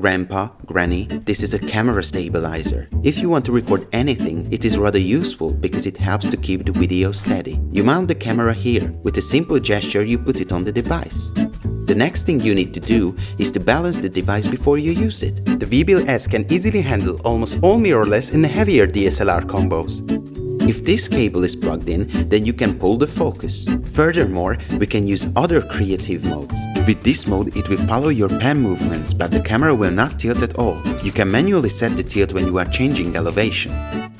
grandpa, granny, this is a camera stabilizer. If you want to record anything, it is rather useful because it helps to keep the video steady. You mount the camera here. With a simple gesture, you put it on the device. The next thing you need to do is to balance the device before you use it. The WEEBILL-S can easily handle almost all mirrorless and heavier DSLR combos. If this cable is plugged in, then you can pull the focus. Furthermore, we can use other creative modes. With this mode, it will follow your pan movements, but the camera will not tilt at all. You can manually set the tilt when you are changing elevation.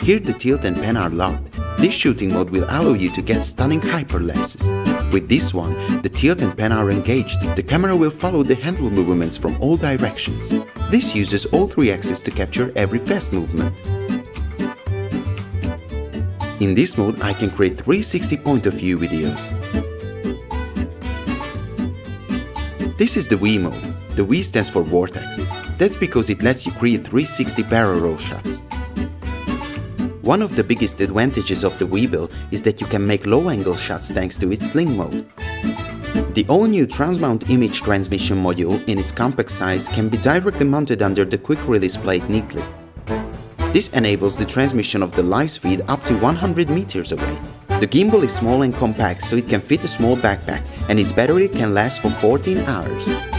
Here the tilt and pan are locked. This shooting mode will allow you to get stunning hyperlapses. With this one, the tilt and pan are engaged. The camera will follow the handle movements from all directions. This uses all three axes to capture every fast movement. In this mode, I can create 360 point of view videos. This is the V mode. The V stands for vortex. That's because it lets you create 360 barrel roll shots. One of the biggest advantages of the WEEBILL is that you can make low-angle shots thanks to its sling mode. The all-new transmount image transmission module in its compact size can be directly mounted under the quick-release plate neatly. This enables the transmission of the live feed up to 100 meters away. The gimbal is small and compact, so it can fit a small backpack, and its battery can last for 14 hours.